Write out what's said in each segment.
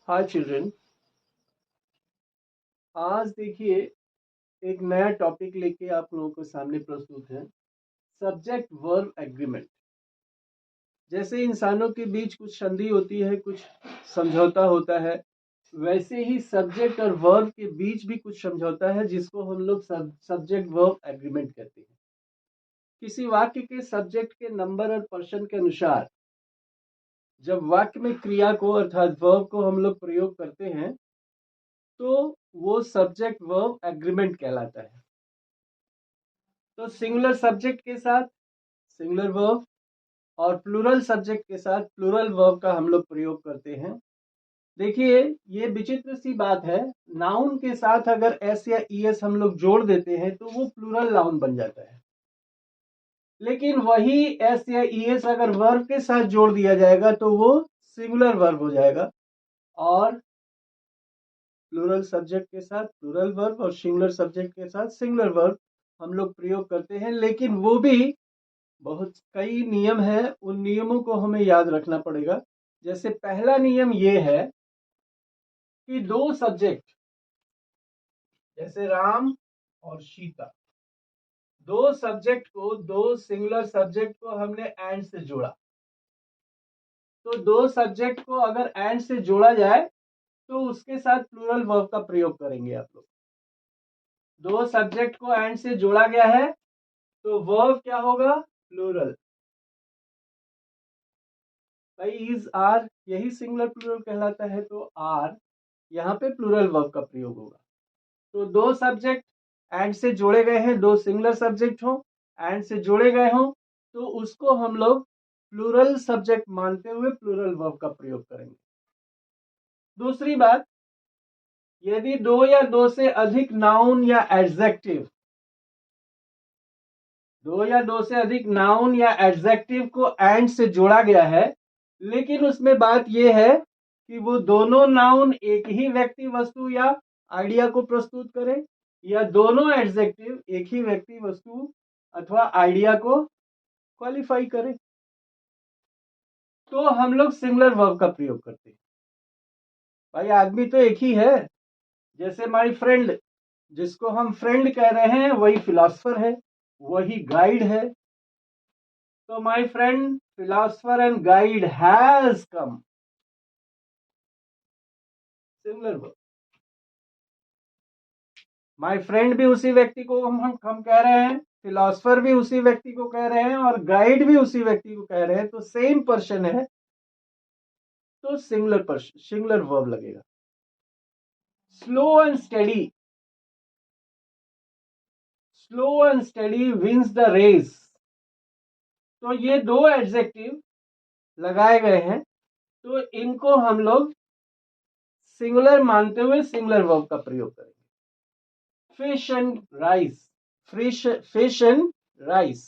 हाय children. आज देखिए एक नया टॉपिक लेके आप लोगों के सामने प्रस्तुत है, सब्जेक्ट वर्ब एग्रीमेंट। जैसे इंसानों के बीच कुछ संधि होती है, कुछ समझौता होता है, वैसे ही सब्जेक्ट और वर्ब के बीच भी कुछ समझौता है जिसको हम लोग सब्जेक्ट वर्ब एग्रीमेंट कहते हैं। किसी वाक्य के सब्जेक्ट के नंबर और पर्सन के अनुसार जब वाक्य में क्रिया को अर्थात वर्ब को हम लोग प्रयोग करते हैं तो वो सब्जेक्ट वर्ब एग्रीमेंट कहलाता है। तो सिंगुलर सब्जेक्ट के साथ सिंगुलर वर्ब और प्लूरल सब्जेक्ट के साथ प्लूरल वर्ब का हम लोग प्रयोग करते हैं। देखिए ये विचित्र सी बात है, नाउन के साथ अगर एस या ईएस हम लोग जोड़ देते हैं तो वो प्लूरल नाउन बन जाता है, लेकिन वही एस या ईएस अगर वर्ब के साथ जोड़ दिया जाएगा तो वो सिंगुलर वर्ब हो जाएगा। और प्लूरल सब्जेक्ट के साथ प्लूरल वर्ब और सिंगुलर सब्जेक्ट के साथ सिंगुलर वर्ब हम लोग प्रयोग करते हैं, लेकिन वो भी बहुत कई नियम है, उन नियमों को हमें याद रखना पड़ेगा। जैसे पहला नियम ये है कि दो सब्जेक्ट जैसे राम और सीता, दो सब्जेक्ट को दो सिंगुलर सब्जेक्ट को हमने एंड से जोड़ा, तो दो सब्जेक्ट को अगर एंड से जोड़ा जाए तो उसके साथ प्लूरल वर्ब का प्रयोग करेंगे आप लोग। दो सब्जेक्ट को एंड से जोड़ा गया है तो वर्ब क्या होगा? प्लूरल। भाई इज आर यही सिंगुलर प्लूरल कहलाता है, तो आर यहाँ पे प्लूरल वर्ब का प्रयोग होगा। तो दो सब्जेक्ट एंड से जोड़े गए हैं, दो सिंगुलर सब्जेक्ट हो एंड से जोड़े गए हो तो उसको हम लोग प्लूरल सब्जेक्ट मानते हुए प्लूरल वर्ब का प्रयोग करेंगे। दूसरी बात, यदि दो या दो से अधिक नाउन या एडजेक्टिव, दो या दो से अधिक नाउन या एडजेक्टिव को एंड से जोड़ा गया है, लेकिन उसमें बात यह है कि वो दोनों नाउन एक ही व्यक्ति वस्तु या आइडिया को प्रस्तुत करें या दोनों एडजेक्टिव एक ही व्यक्ति वस्तु अथवा आइडिया को क्वालिफाई करें, तो हम लोग सिंगुलर वर्ब का प्रयोग करते हैं। भाई आदमी तो एक ही है, जैसे माय फ्रेंड, जिसको हम फ्रेंड कह रहे हैं वही फिलोसफर है, वही गाइड है। तो my friend philosopher and guide has come, singular verb. My friend भी उसी व्यक्ति को हम कह रहे हैं, फिलोसफर भी उसी व्यक्ति को कह रहे हैं और गाइड भी उसी व्यक्ति को कह रहे हैं, तो सेम पर्सन है, तो सिंगुलर पर्सन सिंगुलर वर्ब लगेगा। Slow and steady, slow and steady wins the race, तो ये दो एडजेक्टिव लगाए गए हैं, तो इनको हम लोग सिंगुलर मानते हुए सिंगुलर वर्ब का प्रयोग करेंगे। Fish and rice, fish and rice,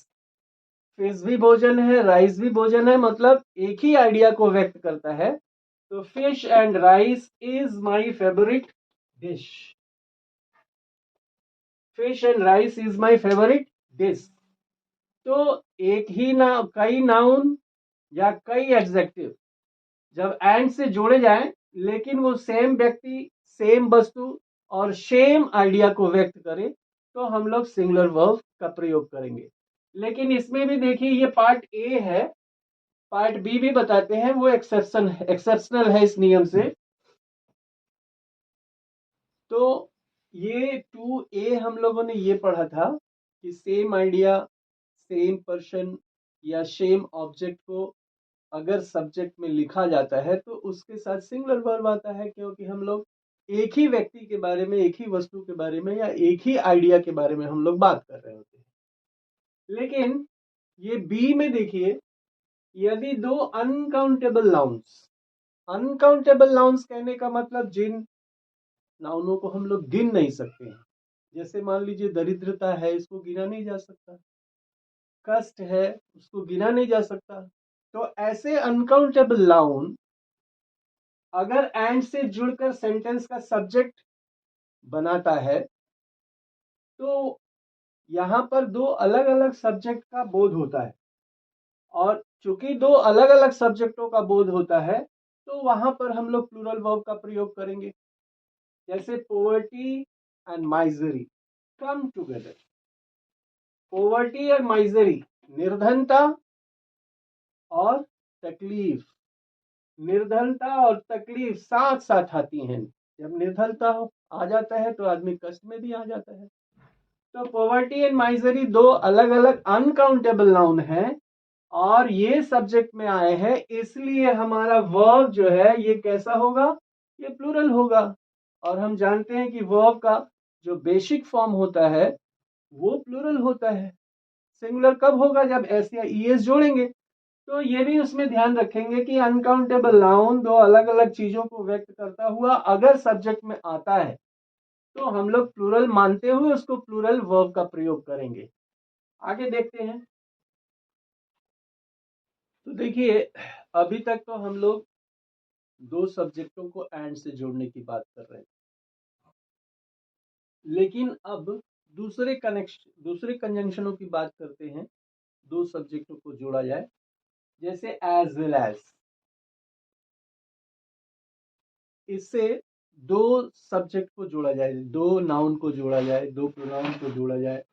fish भी भोजन है राइस भी भोजन है, मतलब एक ही आइडिया को व्यक्त करता है। तो fish and rice is my favourite dish, fish and rice is my favourite dish. तो एक ही ना कई नाउन या कई एडजेक्टिव जब एंड से जोड़े जाएं लेकिन वो सेम व्यक्ति सेम वस्तु और सेम आइडिया को व्यक्त करे तो हम लोग सिंगुलर वर्ब का प्रयोग करेंगे। लेकिन इसमें भी देखिए ये पार्ट ए है, पार्ट बी भी बताते हैं, वो एक्सेप्शनल है इस नियम से। तो ये 2A हम लोगों ने ये पढ़ा था कि सेम आइडिया सेम पर्सन या सेम ऑब्जेक्ट को अगर सब्जेक्ट में लिखा जाता है तो उसके साथ सिंगुलर वर्ब आता है, क्योंकि हम लोग एक ही व्यक्ति के बारे में एक ही वस्तु के बारे में या एक ही आइडिया के बारे में हम लोग बात कर रहे होते हैं। लेकिन ये बी में देखिए, यदि दो अनकाउंटेबल नाउन्स, अनकाउंटेबल नाउन्स कहने का मतलब जिन नाउनों को हम लोग गिन नहीं सकते हैं, जैसे मान लीजिए दरिद्रता है, इसको गिना नहीं जा सकता, कष्ट है उसको गिना नहीं जा सकता, तो ऐसे अनकाउंटेबल नाउन अगर एंड से जुड़कर सेंटेंस का सब्जेक्ट बनाता है तो यहां पर दो अलग अलग सब्जेक्ट का बोध होता है, और चूंकि दो अलग अलग सब्जेक्टों का बोध होता है तो वहां पर हम लोग प्लूरल वर्ब का प्रयोग करेंगे। जैसे poverty and misery come together. Poverty और माइजरी, निर्धनता और तकलीफ, निर्धनता और तकलीफ साथ साथ आती हैं। जब निर्धनता आ जाता है तो आदमी कष्ट में भी आ जाता है। तो पॉवर्टी एंड माइजरी दो अलग अलग अनकाउंटेबल नाउन हैं और ये सब्जेक्ट में आए हैं, इसलिए हमारा वर्ब जो है ये कैसा होगा, ये प्लूरल होगा। और हम जानते हैं कि वर्ब का जो बेसिक फॉर्म होता है वो प्लूरल होता है। सिंगुलर कब होगा, जब एस या ईएस जोड़ेंगे। तो ये भी उसमें ध्यान रखेंगे कि अनकाउंटेबल नाउन दो अलग अलग चीजों को व्यक्त करता हुआ अगर सब्जेक्ट में आता है तो हम लोग प्लूरल मानते हुए उसको प्लूरल वर्ब का प्रयोग करेंगे। आगे देखते हैं। तो देखिए, अभी तक तो हम लोग दो सब्जेक्टों को एंड से जोड़ने की बात कर रहे हैं, लेकिन अब दूसरे कंजंक्शनों की बात करते हैं। दो सब्जेक्टों को जोड़ा जाए, जैसे एज वेल एज। इससे दो सब्जेक्ट को जोड़ा जाए, दो नाउन को जोड़ा जाए, दो प्रोनाउन को जोड़ा जाए,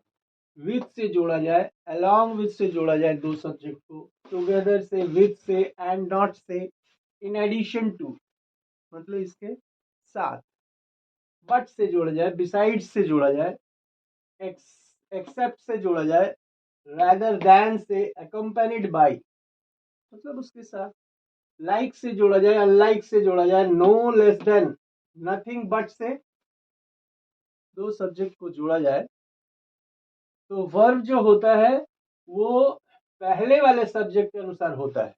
विथ से जोड़ा जाए, अलोंग विथ से जोड़ा जाए दो सब्जेक्ट को, टुगेदर से, विथ से, एंड नॉट से, इन एडिशन टू मतलब इसके साथ, बट से जोड़ा जाए, बिसाइड्स से जोड़ा जाए, एक्सेप्ट से जोड़ा जाए, रादर दैन से, अकम्पेनिड बाई मतलब उसके साथ, लाइक से जोड़ा जाए, अनलाइक से जोड़ा जाए, no less than, nothing but से दो सब्जेक्ट को जोड़ा जाए तो वर्ब जो होता है वो पहले वाले सब्जेक्ट के अनुसार होता है।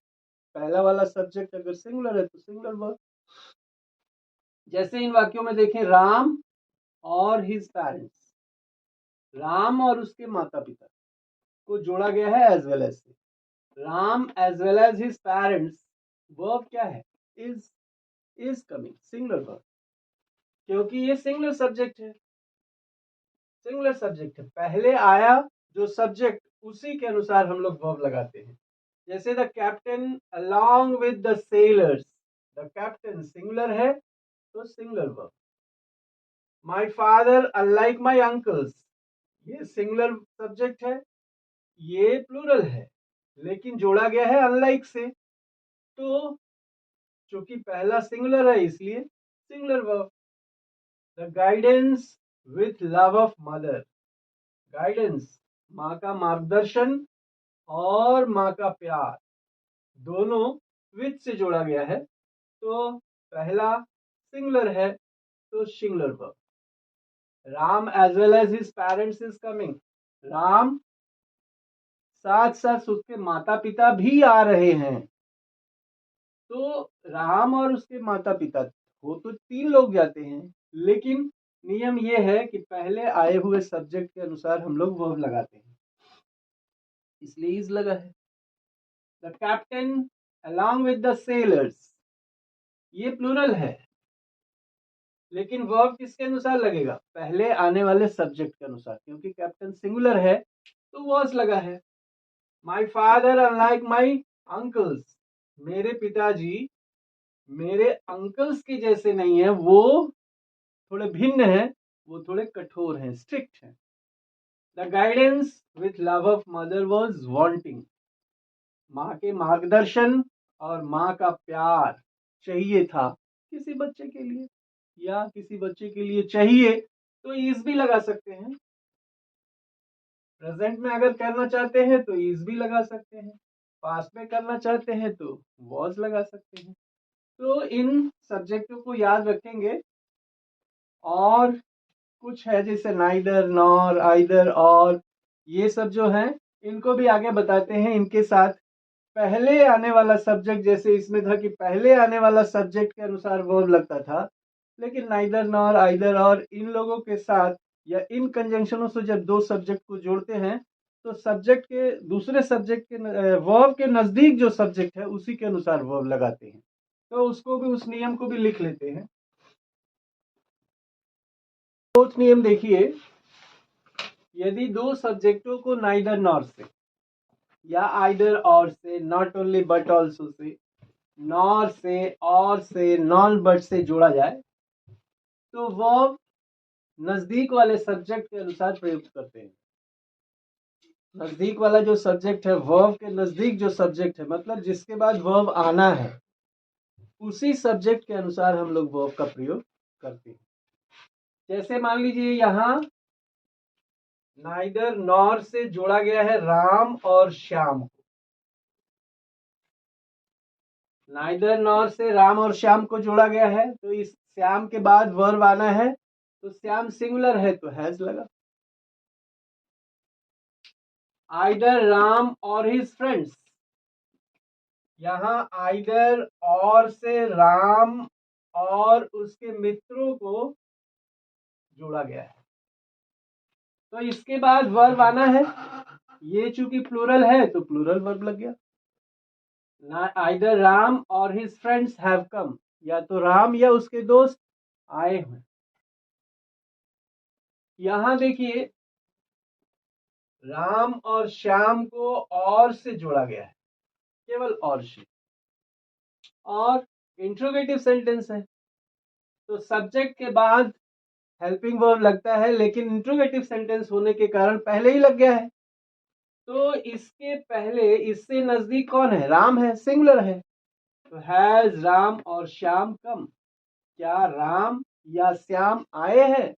पहला वाला सब्जेक्ट अगर सिंगुलर है तो सिंगुलर वर्ब। जैसे इन वाक्यों में देखें, राम और हिज पेरेंट्स, राम और उसके माता पिता को जोड़ा गया है एज वेल एज से। Ram as well as his parents, verb क्या है, इज कमिंग, सिंगुलर वर्ब, क्योंकि ये सिंगुलर सब्जेक्ट है। सिंगुलर सब्जेक्ट है, पहले आया जो सब्जेक्ट उसी के अनुसार हम लोग वर्ब लगाते हैं। जैसे the captain along with the sailors, the captain singular है तो singular verb. My father unlike my uncles, ये सिंगुलर सब्जेक्ट है, ये प्लूरल है, लेकिन जोड़ा गया है अनलाइक से, तो चूंकि पहला सिंगुलर है इसलिए singular verb. The guidance with love of mother, guidance माँ का मार्गदर्शन और माँ का प्यार दोनों विथ से जोड़ा गया है, तो पहला सिंगुलर है तो singular verb. Ram as well as his parents is coming, Ram साथ साथ उसके माता पिता भी आ रहे हैं, तो राम और उसके माता पिता हो तो तीन लोग जाते हैं, लेकिन नियम यह है कि पहले आए हुए सब्जेक्ट के अनुसार हम लोग वर्ब लगाते हैं, इसलिए इज लगा है। The captain along with the sellers, ये प्लूरल है, लेकिन वर्ब किसके अनुसार लगेगा, पहले आने वाले सब्जेक्ट के अनुसार, क्योंकि कैप्टन सिंगुलर है तो वॉज लगा है। My father unlike my uncles, मेरे पिताजी मेरे अंकल्स के जैसे नहीं है, वो थोड़े भिन्न हैं, वो थोड़े कठोर हैं, स्ट्रिक्ट हैं। The guidance with love of mother was wanting, माँ के मार्गदर्शन और माँ का प्यार चाहिए था किसी बच्चे के लिए, या किसी बच्चे के लिए चाहिए तो इज भी लगा सकते हैं। प्रेजेंट में अगर करना चाहते हैं तो इज भी लगा सकते हैं, पास्ट में करना चाहते हैं तो वॉज लगा सकते हैं। तो इन सब्जेक्टों को याद रखेंगे। और कुछ है जैसे नाइदर, नॉर, आइदर, और ये सब जो है इनको भी आगे बताते हैं। इनके साथ पहले आने वाला सब्जेक्ट, जैसे इसमें था कि पहले आने वाला सब्जेक्ट के अनुसार वर्ब लगता था, लेकिन नाइदर, नॉर, आइदर और इन लोगों के साथ या इन कंजंक्शनों से जब दो सब्जेक्ट को जोड़ते हैं तो सब्जेक्ट के दूसरे सब्जेक्ट के वर्ब के नजदीक जो सब्जेक्ट है उसी के अनुसार वर्ब लगाते हैं। तो उसको भी, उस नियम को भी लिख लेते हैं। फोर्थ नियम देखिए, यदि दो सब्जेक्टों को नाइदर नॉर से या आइदर और से, not only but also say nor से, और से, नॉन बट से जोड़ा जाए तो वर्ब नजदीक वाले सब्जेक्ट के अनुसार प्रयुक्त करते हैं। नजदीक वाला जो सब्जेक्ट है, वर्ब के नजदीक जो सब्जेक्ट है, मतलब जिसके बाद वर्ब आना है, उसी सब्जेक्ट के अनुसार हम लोग वर्ब का प्रयोग करते हैं। जैसे मान लीजिए यहाँ नाइदर नॉर से जोड़ा गया है राम और श्याम को। नाइदर नॉर से राम और श्याम को जोड़ा गया है, तो इस श्याम के बाद वर्ब आना है, तो श्याम सिंगुलर है तो हैज लगा। आइदर राम और हिज फ्रेंड्स, यहाँ आइदर और से राम और उसके मित्रों को जोड़ा गया है, तो इसके बाद वर्ब आना है। ये चूंकि प्लूरल है तो प्लूरल वर्ब लग गया। आइदर राम और हिज फ्रेंड्स हैव कम, या तो राम या उसके दोस्त आए हैं। यहां देखिए राम और श्याम को और से जोड़ा गया है, केवल और से, और इंट्रोगेटिव सेंटेंस है तो सब्जेक्ट के बाद हेल्पिंग वर्ब लगता है, लेकिन इंट्रोगेटिव सेंटेंस होने के कारण पहले ही लग गया है। तो इसके पहले इससे नजदीक कौन है? राम है, सिंगुलर है, तो हैज राम और श्याम कम, क्या राम या श्याम आए हैं?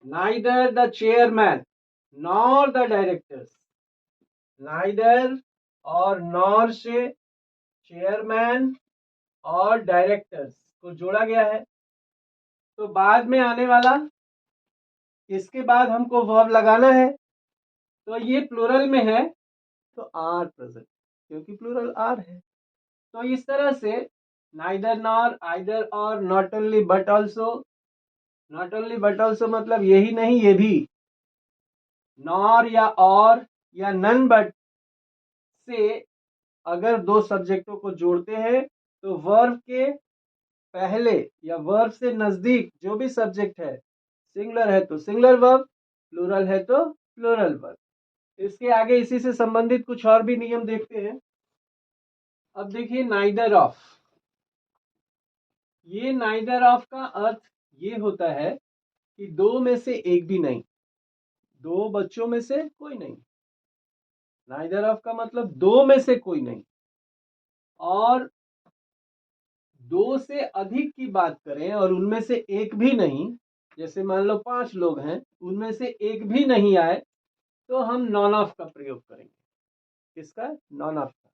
Neither the chairman nor the directors, neither और नॉर से चेयरमैन और डायरेक्टर्स को जोड़ा गया है, तो बाद में आने वाला इसके बाद हमको वर्ब लगाना है, तो ये प्लूरल में है तो आर प्रेजेंट, क्योंकि प्लूरल आर है। तो इस तरह से नाइदर नॉर, आइदर और, not only but also, not only but also मतलब यही नहीं ये भी, नॉर या और या नन बट से अगर दो सब्जेक्टों को जोड़ते हैं तो वर्ब के पहले या वर्ब से नजदीक जो भी सब्जेक्ट है, सिंगुलर है तो सिंगुलर वर्ब, प्लूरल है तो प्लूरल वर्ब। इसके आगे इसी से संबंधित कुछ और भी नियम देखते हैं। अब देखिए नाइदर ऑफ, ये नाइदर ऑफ का अर्थ ये होता है कि दो में से एक भी नहीं, दो बच्चों में से कोई नहीं। नाइदर ऑफ का मतलब दो में से कोई नहीं, और दो से अधिक की बात करें और उनमें से एक भी नहीं, जैसे मान लो 5 लोग हैं, उनमें से एक भी नहीं आए, तो हम नॉन ऑफ का प्रयोग करेंगे। किसका? नॉन ऑफ का।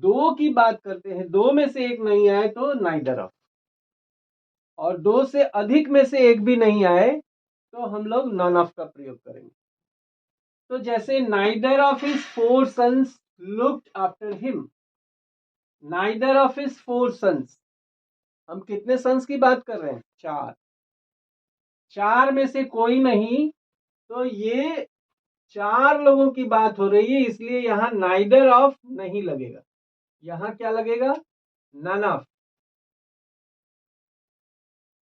दो की बात करते हैं, दो में से एक नहीं आए तो नाइदर ऑफ, और दो से अधिक में से एक भी नहीं आए तो हम लोग नॉन ऑफ का प्रयोग करेंगे। तो जैसे neither of his 4 sons looked after him, neither of his 4 sons, हम कितने सन्स की बात कर रहे हैं? 4, 4 में से कोई नहीं, तो ये 4 लोगों की बात हो रही है, इसलिए यहां नाइदर ऑफ नहीं लगेगा, यहां क्या लगेगा? None of.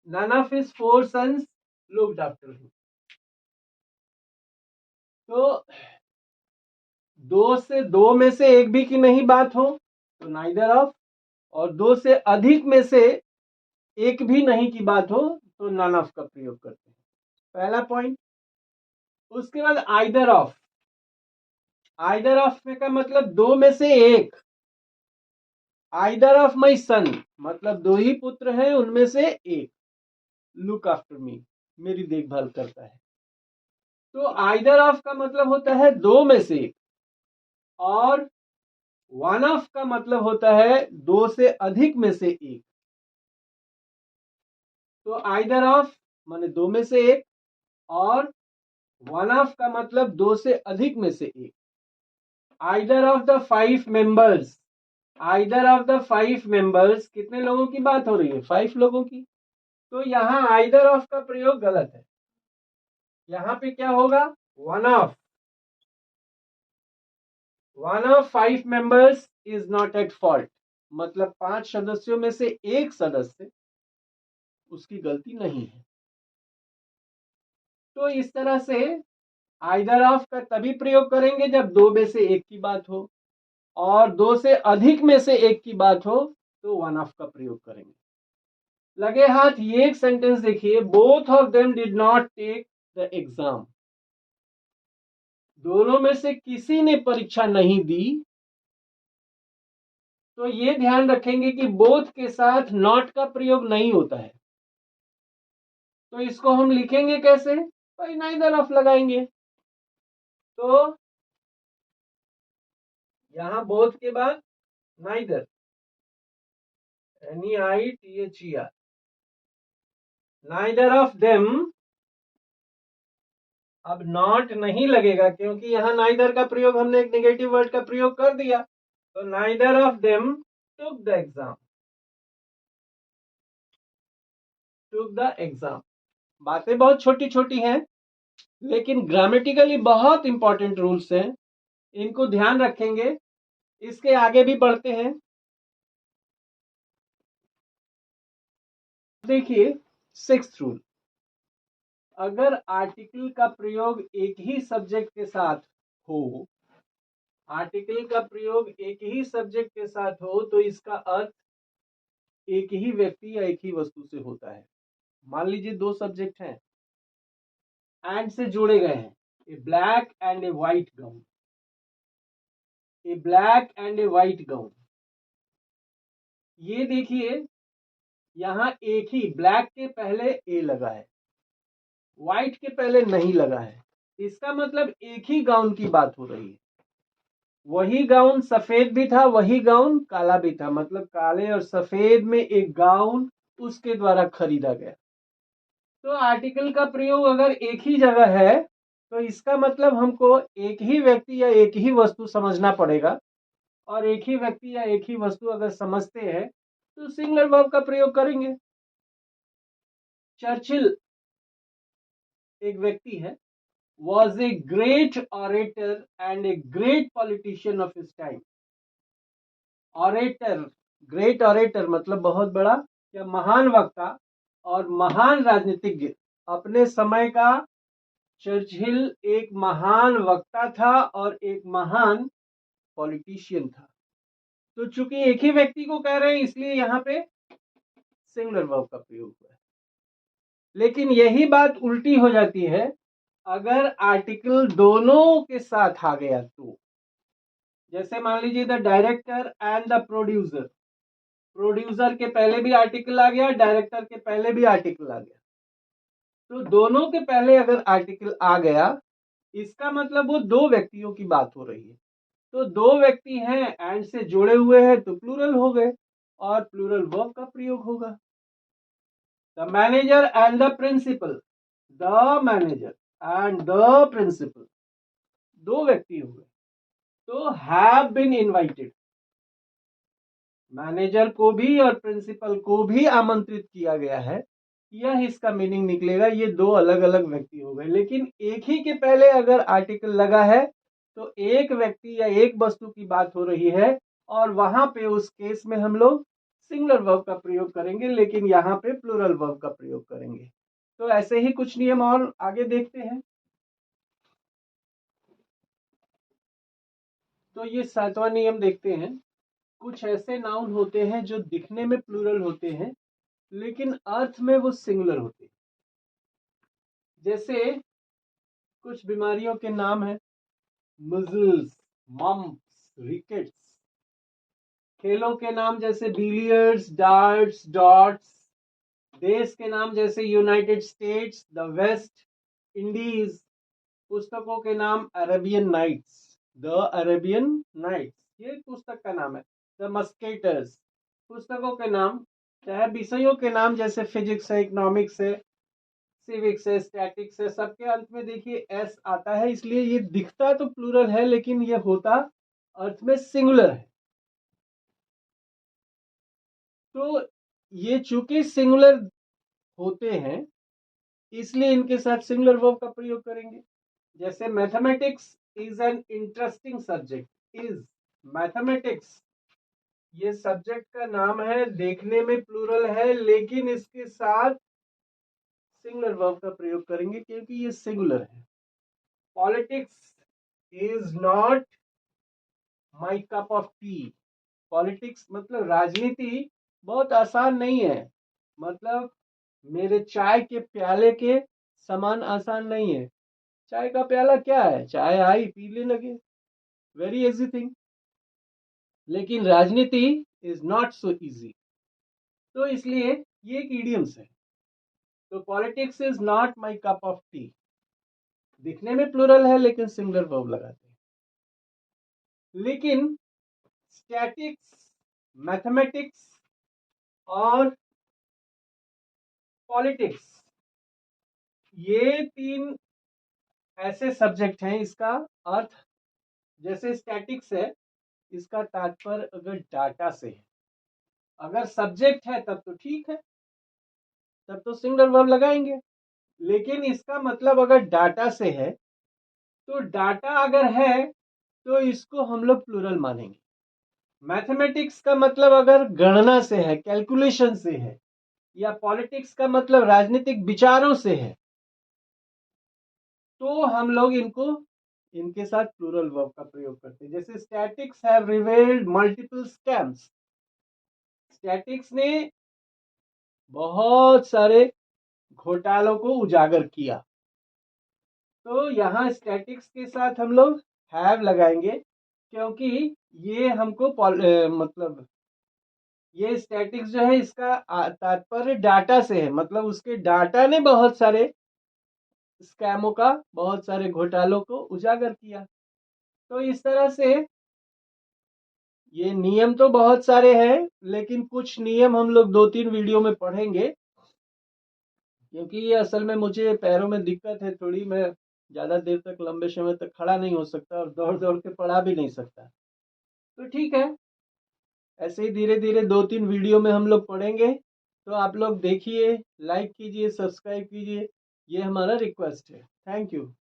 None of his 4 sons looked after him. तो दो में से एक भी की नहीं बात हो तो नाइदर ऑफ, और दो से अधिक में से एक भी नहीं की बात हो तो नन ऑफ का प्रयोग करते हैं, पहला पॉइंट। उसके बाद आइदर ऑफ, आइदर ऑफ में का मतलब दो में से एक। आइदर ऑफ माई सन मतलब दो ही पुत्र हैं, उनमें से एक लुक आफ्टर मी, मेरी देखभाल करता है। तो आइदर ऑफ का मतलब होता है दो में से एक, और वन ऑफ का मतलब होता है दो से अधिक में से एक। तो आइदर ऑफ माने दो में से एक, और वन ऑफ का मतलब दो से अधिक में से एक। Either of the 5 members, either of the 5 members, कितने लोगों की बात हो रही है? 5 लोगों की। तो यहां आइदर ऑफ का प्रयोग गलत है, यहां पे क्या होगा? One of, one of 5 members is not at fault, मतलब 5 सदस्यों में से एक सदस्य, उसकी गलती नहीं है। तो इस तरह से आइदर ऑफ का तभी प्रयोग करेंगे जब दो में से एक की बात हो। और दो से अधिक में से एक की बात हो तो वन ऑफ का प्रयोग करेंगे। लगे हाथ ये एक सेंटेंस देखिए, both of them did not take the exam. दोनों में से किसी ने परीक्षा नहीं दी। तो ये ध्यान रखेंगे कि बोथ के साथ नॉट का प्रयोग नहीं होता है। तो इसको हम लिखेंगे कैसे? भाई नाइदर ऑफ लगाएंगे। तो यहां बोथ के बाद neither, NEITHER, neither of them. अब नॉट नहीं लगेगा क्योंकि यहां नाइदर का प्रयोग हमने एक नेगेटिव वर्ड का प्रयोग कर दिया। तो neither of them took the exam, took the exam. बातें बहुत छोटी छोटी हैं लेकिन ग्रामेटिकली बहुत इंपॉर्टेंट रूल्स हैं, इनको ध्यान रखेंगे। इसके आगे भी बढ़ते हैं। देखिए 6th रूल, अगर आर्टिकल का प्रयोग एक ही सब्जेक्ट के साथ हो, आर्टिकल का प्रयोग एक ही सब्जेक्ट के साथ हो तो इसका अर्थ एक ही व्यक्ति या एक ही वस्तु से होता है। मान लीजिए दो सब्जेक्ट हैं, एंड से जोड़े गए हैं, a black and a white gown, a black and a white gown. ये देखिए यहां एक ही, ब्लैक के पहले ए लगा है, व्हाइट के पहले नहीं लगा है। इसका मतलब एक ही गाउन की बात हो रही है। वही गाउन सफेद भी था, वही गाउन काला भी था, मतलब काले और सफेद में एक गाउन उसके द्वारा खरीदा गया। तो आर्टिकल का प्रयोग अगर एक ही जगह है तो इसका मतलब हमको एक ही व्यक्ति या एक ही वस्तु समझना पड़ेगा। और एक ही व्यक्ति या एक ही वस्तु अगर समझते हैं तो सिंगुलर वर्ब का प्रयोग करेंगे। चर्चिल एक व्यक्ति है, was a great orator and a great politician of his time. Orator, great orator मतलब बहुत बड़ा या महान वक्ता और महान राजनीतिज्ञ अपने समय का। चर्चिल एक महान वक्ता था और एक महान पॉलिटिशियन था। तो चूंकि एक ही व्यक्ति को कह रहे हैं इसलिए यहाँ पे सिंगुलर वर्ब का प्रयोग हुआ है। लेकिन यही बात उल्टी हो जाती है अगर आर्टिकल दोनों के साथ आ गया तो। जैसे मान लीजिए the director and the producer, producer के पहले भी आर्टिकल आ गया, डायरेक्टर के पहले भी आर्टिकल आ गया। तो दोनों के पहले अगर आर्टिकल आ गया इसका मतलब वो दो व्यक्तियों की बात हो रही है। तो दो व्यक्ति हैं एंड से जुड़े हुए हैं तो प्लूरल हो गए और प्लूरल वर्ब का प्रयोग होगा। The manager and the principal, the manager and the principal, दो व्यक्ति हो गए तो हैव बीन इनवाइटेड, मैनेजर को भी और प्रिंसिपल को भी आमंत्रित किया गया है। यह इसका मीनिंग निकलेगा, ये दो अलग अलग व्यक्ति हो गए। लेकिन एक ही के पहले अगर आर्टिकल लगा है तो एक व्यक्ति या एक वस्तु की बात हो रही है और वहां पे उस केस में हम लोग सिंगुलर वर्ब का प्रयोग करेंगे, लेकिन यहाँ पे प्लूरल वर्ब का प्रयोग करेंगे। तो ऐसे ही कुछ नियम और आगे देखते हैं। तो ये 7वां नियम देखते हैं। कुछ ऐसे नाउन होते हैं जो दिखने में प्लूरल होते हैं लेकिन अर्थ में वो सिंगुलर होते हैं। जैसे कुछ बीमारियों के नाम हैं, मजल्स, मम्प्स, रिकेट्स। खेलों के नाम जैसे बिलियर्ड्स, डार्ट्स, डॉट्स। देश के नाम जैसे United States, the West Indies. पुस्तकों के नाम Arabian Nights, the Arabian Nights, ये पुस्तक का नाम है। द मस्केटर्स, पुस्तकों के नाम। चाहे विषयों के नाम जैसे फिजिक्स है, इकोनॉमिक्स है, सिविक्स है, स्टैटिक्स है, सबके अंत में देखिए एस आता है, इसलिए ये दिखता तो प्लूरल है लेकिन ये होता अर्थ में सिंगुलर है। तो ये चूंकि सिंगुलर होते हैं इसलिए इनके साथ सिंगुलर वर्ब का प्रयोग करेंगे। जैसे mathematics is an interesting subject, is mathematics, ये सब्जेक्ट का नाम है, देखने में प्लूरल है लेकिन इसके साथ सिंगुलर वर्ब का प्रयोग करेंगे क्योंकि ये सिंगुलर है। Politics is not my cup of T. Politics मतलब राजनीति बहुत आसान नहीं है, मतलब मेरे चाय के प्याले के समान आसान नहीं है। चाय का प्याला क्या है, चाय आई पीने लगे, वेरी इजी थिंग। लेकिन राजनीति इज नॉट सो इजी। तो इसलिए ये एक इडियम्स है। तो politics is not my cup of T. दिखने में प्लूरल है लेकिन सिंगुलर वर्ब लगाते हैं। लेकिन स्टैटिक्स, मैथमेटिक्स और पॉलिटिक्स, ये तीन ऐसे सब्जेक्ट हैं, इसका अर्थ जैसे स्टैटिक्स है, इसका तात्पर्य अगर डाटा से है, अगर सब्जेक्ट है तब तो ठीक है, तब तो सिंगुलर वर्ब लगाएंगे। लेकिन इसका मतलब अगर डाटा से है, तो डाटा अगर है तो इसको हम लोग प्लूरल मानेंगे। मैथमेटिक्स का मतलब अगर गणना से है, कैलकुलेशन से है, या पॉलिटिक्स का मतलब राजनीतिक विचारों से है, तो हम लोग इनके साथ प्लूरल वर्ब का प्रयोग करते हैं। जैसे statics have revealed multiple scams. Statics ने बहुत सारे घोटालों को उजागर किया। तो यहाँ स्टैटिक्स के साथ हम लोग हैव लगाएंगे, क्योंकि ये हमको मतलब ये स्टैटिक्स जो है इसका तात्पर्य डाटा से है, मतलब उसके डाटा ने बहुत सारे स्कैमों का, बहुत सारे घोटालों को उजागर किया। तो इस तरह से ये नियम तो बहुत सारे हैं, लेकिन कुछ नियम हम लोग 2-3 वीडियो में पढ़ेंगे, क्योंकि ये असल में मुझे पैरों में दिक्कत है थोड़ी, मैं ज़्यादा देर तक लंबे समय तक खड़ा नहीं हो सकता और दौड़ दौड़ के पढ़ा भी नहीं सकता। तो ठीक है, ऐसे ही धीरे धीरे 2-3 वीडियो में हम लोग पढ़ेंगे। तो आप लोग देखिए, लाइक कीजिए, सब्सक्राइब कीजिए, ये हमारा रिक्वेस्ट है। Thank you.